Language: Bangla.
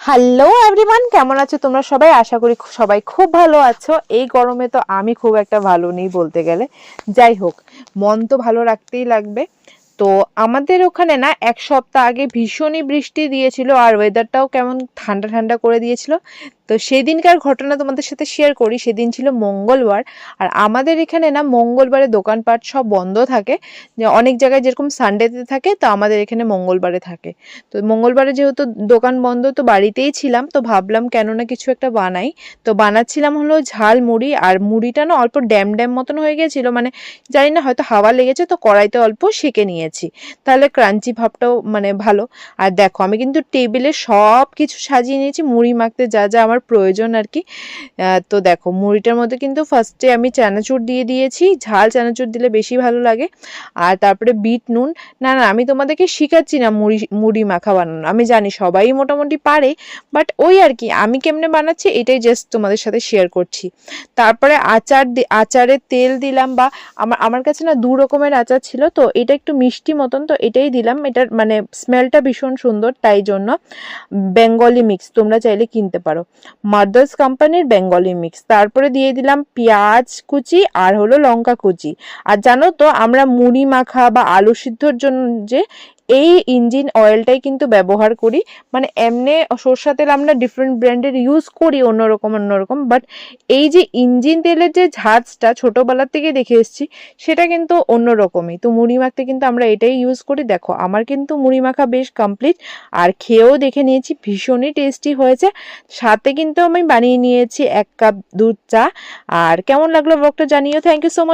হ্যালো এভরিওয়ান, কেমন আছো তোমরা সবাই? আশা করি সবাই খুব ভালো আছো। এই গরমে তো আমি খুব একটা ভালো নেই বলতে গেলে। যাই হোক, মন তো ভালো রাখতেই লাগবে। তো আমাদের ওখানে না এক সপ্তাহ আগে ভীষণই বৃষ্টি দিয়েছিল আর ওয়েদারটাও কেমন ঠান্ডা ঠান্ডা করে দিয়েছিল। তো সেদিনকার ঘটনা তোমাদের সাথে শেয়ার করি। সেদিন ছিল মঙ্গলবার, আর আমাদের এখানে না মঙ্গলবারে দোকানপাট সব বন্ধ থাকে। যে অনেক জায়গায় যেরকম সানডেতে থাকে, তো আমাদের এখানে মঙ্গলবারে থাকে। তো মঙ্গলবারে যেহেতু দোকান বন্ধ, তো বাড়িতেই ছিলাম, তো ভাবলাম কেন না কিছু একটা বানাই। তো বানাচ্ছিলাম হলো ঝাল মুড়ি, আর মুড়িটা না অল্প ড্যাম ড্যাম মতন হয়ে গেছিলো, মানে জানি না হয়তো হাওয়া লেগেছে, তো কড়াইতে অল্প সেঁকে নিয়েছি, তাহলে ক্রাঞ্চি ভাবটাও মানে ভালো। আর দেখো আমি কিন্তু টেবিলে সব কিছু সাজিয়ে নিয়েছি, মুড়ি মাখতে যা যা আমার প্রয়োজন আর কি। তো দেখো মুড়িটার মধ্যে কিন্তু ফার্স্টে আমি চানাচুর দিয়ে দিয়েছি, ঝাল চানাচুর দিলে বেশি ভালো লাগে। আর তারপরে বিট নুন। না না, আমি তোমাদেরকে শিখাচ্ছি না মুড়ি মুড়ি মাখা বানানো, আমি জানি সবাই মোটামুটি পারে, বাট ওই আর কি আমি কেমনে বানাচ্ছি এটাই জাস্ট তোমাদের সাথে শেয়ার করছি। তারপরে আচারে তেল দিলাম, বা আমার কাছে না দু রকমের আচার ছিল, তো এটা একটু মিষ্টি মতন, তো এটাই দিলাম। এটার মানে স্মেলটা ভীষণ সুন্দর, তাই জন্য বেঙ্গলি মিক্স তোমরা চাইলে কিনতে পারো, মাদার্স কোম্পানির বেঙ্গলি মিক্স। তারপরে দিয়ে দিলাম পেঁয়াজ কুচি আর হলো লঙ্কা কুচি। আর জানো তো আমরা মুড়ি মাখা বা আলু সিদ্ধর জন্য যে এই ইঞ্জিন অয়েলটাই কিন্তু ব্যবহার করি। মানে এমনি সরষা তেল আমরা ডিফারেন্ট ব্র্যান্ডের ইউজ করি অন্যরকম, বাট এই যে ইঞ্জিন তেলের যে ঝাঁজটা ছোটবেলার থেকে দেখে এসেছি, সেটা কিন্তু অন্যরকমই। তো মুড়ি মাখতে কিন্তু আমরা এটাই ইউজ করি। দেখো আমার কিন্তু মুড়ি মাখা বেশ কমপ্লিট, আর খেয়েও দেখে নিয়েছি ভীষণই টেস্টি হয়েছে। সাথে কিন্তু আমি বানিয়ে নিয়েছি 1 কাপ দুধ চা। আর কেমন লাগলো ব্লগটা জানিও। Thank you so much.